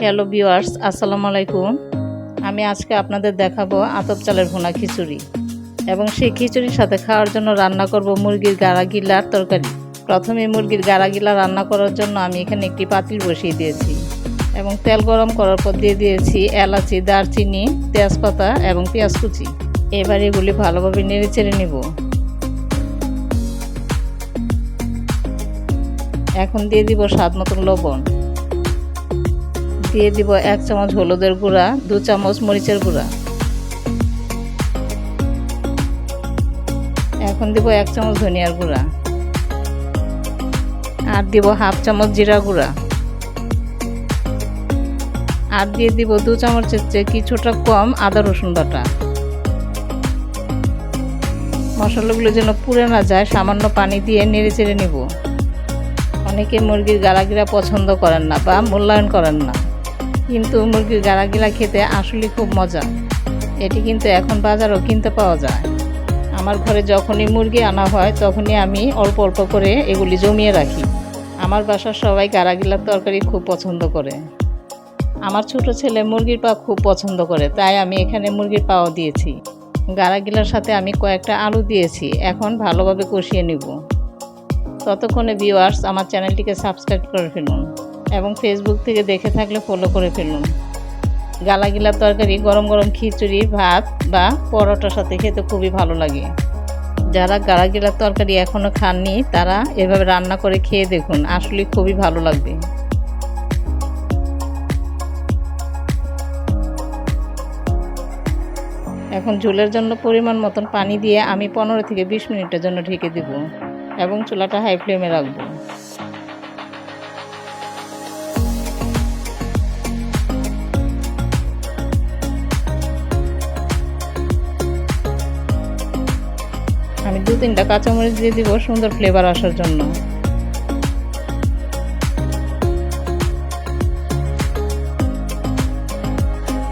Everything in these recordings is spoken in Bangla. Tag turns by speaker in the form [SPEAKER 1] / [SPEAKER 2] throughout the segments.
[SPEAKER 1] হ্যালো ভিউয়ার্স, আসসালামু আলাইকুম। আমি আজকে আপনাদের দেখাবো আতপ চালের ভুনা খিচুড়ি এবং সেই খিচুড়ির সাথে খাওয়ার জন্য রান্না করব মুরগির গাড়া গিলার তরকারি। প্রথমে মুরগির গাড়া গিলা রান্না করার জন্য আমি এখানে একটি পাতিল বসিয়ে দিয়েছি এবং তেল গরম করার পর দিয়ে দিয়েছি এলাচি, দারচিনি, তেজপাতা এবং পেঁয়াজ কুচি। এবার এগুলি ভালোভাবে নেড়ে চেড়ে নিব। এখন দিয়ে দিব স্বাদ মতন লবণ, দিয়ে দিব 1 চামচ হলুদের গুঁড়া, 2 চামচ মরিচের গুঁড়া, এখন দিব 1 চামচ ধনিয়ার গুঁড়া, আর দিব 1/2 চামচ জিরা গুঁড়া, আর দিয়ে দিব 2 চামচের চেয়ে কিছুটা কম আদা রসুন বাটা। মশলাগুলো যেন পুড়ে না যায় সামান্য পানি দিয়ে নেড়ে চেড়ে নিব। অনেকে মুরগির গাড়াগিলা পছন্দ করেন না বা মূল্যায়ন করেন না, কিন্তু মুরগির গাড়াগিলা খেতে আসলে খুব মজা। এটি কিন্তু এখন বাজারেও কিনতে পাওয়া যায়। আমার ঘরে যখনই মুরগি আনা হয় তখনই আমি অল্প অল্প করে এগুলি জমিয়ে রাখি। আমার বাসার সবাই গাড়াগিলার তরকারি খুব পছন্দ করে। আমার ছোট ছেলে মুরগির পা খুব পছন্দ করে, তাই আমি এখানে মুরগির পাও দিয়েছি। গাড়াগিলার সাথে আমি কয়েকটা আলু দিয়েছি। এখন ভালোভাবে কষিয়ে নিব। ততক্ষণে ভিউয়ার্স, আমার চ্যানেলটিকে সাবস্ক্রাইব করে ফেলুন এবং ফেসবুক থেকে দেখে থাকলে ফলো করে ফেলুন। গালাগিলার তরকারি গরম গরম খিচুড়ি, ভাত বা পরোটার সাথে খেতে খুবই ভালো লাগে। যারা গালাগিলার তরকারি এখনও খাননি তারা এভাবে রান্না করে খেয়ে দেখুন, আসলে খুবই ভালো লাগবে। এখন ঝোলের জন্য পরিমাণ মতন পানি দিয়ে আমি 15 থেকে 20 মিনিটের জন্য ঢেকে দেব এবং চুলাটা হাই ফ্লেমে রাখবো। আমি 2-3টা কাঁচামরিচ দিয়ে দিব সুন্দর ফ্লেভার আসার জন্য।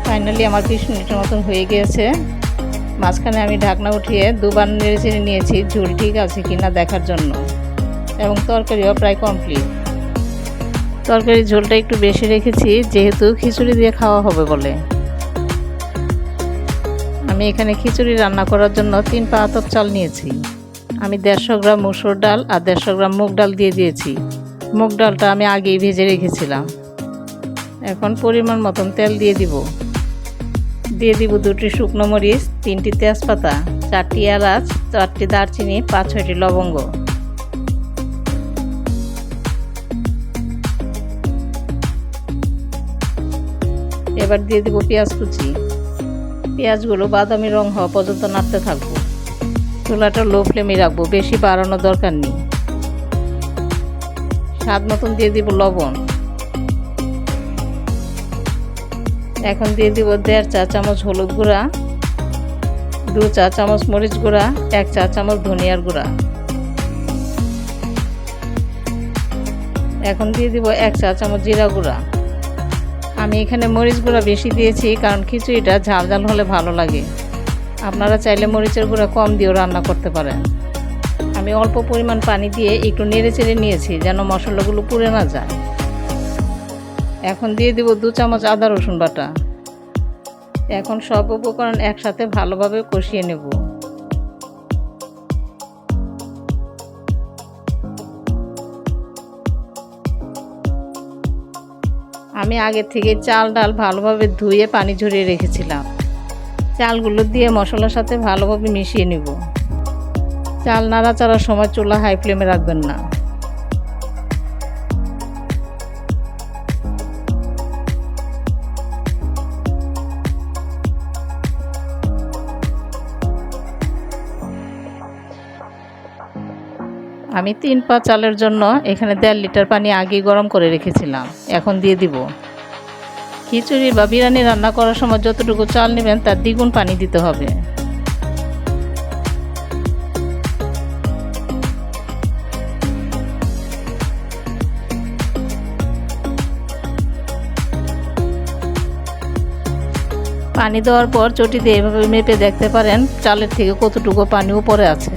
[SPEAKER 1] ফাইনালি আমার 20 মিনিটের মতন হয়ে গিয়েছে। মাঝখানে আমি ঢাকনা উঠিয়ে দুবার নেড়ে চেড়ে নিয়েছি ঝোল ঠিক আছে কিনা দেখার জন্য, এবং তরকারিও প্রায় কমপ্লিট। তরকারির ঝোলটা একটু বেশি রেখেছি যেহেতু খিচুড়ি দিয়ে খাওয়া হবে বলে। আমি এখানে খিচুড়ি রান্না করার জন্য 3 পা আতপ চাল নিয়েছি। আমি 150 গ্রাম মসুর ডাল আর 150 গ্রাম মুগ ডাল দিয়ে দিয়েছি। মুগ ডালটা আমি আগেই ভেজে রেখেছিলাম। এখন পরিমাণ মতন তেল দিয়ে দিব। দিয়ে দিব 2টি শুকনো মরিচ, 3টি তেজপাতা, 4টি এলাচ, 4টি দারচিনি, 5-6টি লবঙ্গ। এবার দিয়ে দিব পেঁয়াজ কুচি। পেঁয়াজগুলো বাদামি রং হওয়া পর্যন্ত নাড়তে থাকবো। চুলাটা লো ফ্লেমে রাখবো, বেশি বাড়ানোর দরকার নেই। স্বাদ মতন দিয়ে দিব লবণ। এখন দিয়ে দিব 1.5 চা চামচ হলুদ গুঁড়া, 2 চা চামচ মরিচ গুঁড়া, 1 চা চামচ ধনিয়ার গুঁড়া। এখন দিয়ে দিব 1 চা চামচ জিরা গুঁড়া। আমি এখানে মরিচ গুঁড়া বেশি দিয়েছি কারণ খিচুড়িটা ঝাল ঝাল হলে ভালো লাগে। আপনারা চাইলে মরিচের গুঁড়া কম দিয়েও রান্না করতে পারেন। আমি অল্প পরিমাণ পানি দিয়ে একটু নেড়ে চেড়ে নিয়েছি যেন মশলাগুলো পুড়ে না যায়। এখন দিয়ে দিব 2 চামচ আদা রসুন বাটা। এখন সব উপকরণ একসাথে ভালোভাবে কষিয়ে নেব। আমি আগে থেকে চাল ডাল ভালোভাবে ধুয়ে পানি ঝরিয়ে রেখেছিলাম। চালগুলো দিয়ে মশলার সাথে ভালোভাবে মিশিয়ে নেব। চাল নাড়াচাড়ার সময় চুলা হাই ফ্লেমে রাখবেন না। আমি 3 পা চালের জন্য এখানে 1.5 লিটার পানি আগেই গরম করে রেখেছিলাম। এখন দিয়ে দিব। খিচুড়ি বা বিরিয়ানি রান্না করার সময় যতটুকু চাল নেবেন তার দ্বিগুণ পানি দিতে হবে। পানি দেওয়ার পর চটি দিয়ে এভাবে মেপে দেখতে পারেন চালের থেকে কতটুকু পানি উপরে আছে।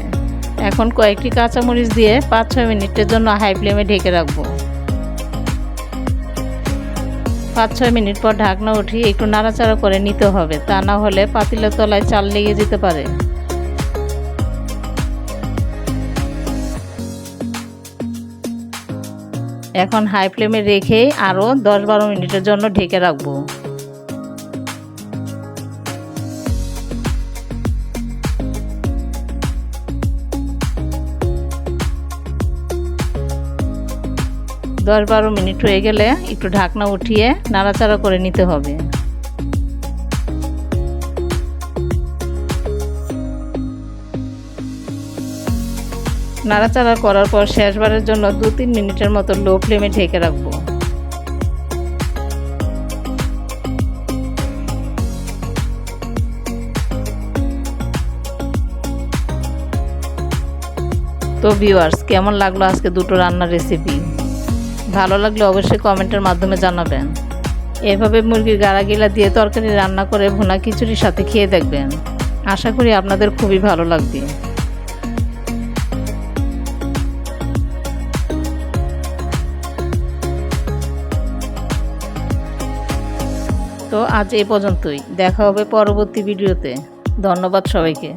[SPEAKER 1] এখন কয়েকটি কাঁচামরিচ দিয়ে 5-6 মিনিটের জন্য হাই ফ্লেমে ঢেকে রাখবো। 5-6 মিনিট পর ঢাকনা উঠিয়ে একটু নাড়াচাড়া করে নিতে হবে, তা না হলে পাতিলের তলায় চাল লেগে যেতে পারে। এখন হাই ফ্লেমে রেখে আরও 10-12 মিনিটের জন্য ঢেকে রাখবো। দশ 12 মিনিট হয়ে গেলে একটু ঢাকনা উঠিয়ে নাড়াচাড়া করে নিতে হবে। নাড়াচাড়া করার পর শেষবারের জন্য 2-3 মিনিটের মতো লো ফ্লেমে ঢেকে রাখবো। তো ভিউয়ার্স, কেমন লাগলো আজকে দুটো রান্নার রেসিপি? ভালো লাগলে অবশ্যই কমেন্টের মাধ্যমে জানাবেন। এভাবে মুরগির গাড়াগিলা দিয়ে তরকারি রান্না করে ভুনা খিচুড়ির সাথে খেয়ে দেখবেন, আশা করি আপনাদের খুবই ভালো লাগবে। তো আজ এই পর্যন্তই, দেখা হবে পরবর্তী ভিডিওতে। ধন্যবাদ সবাইকে।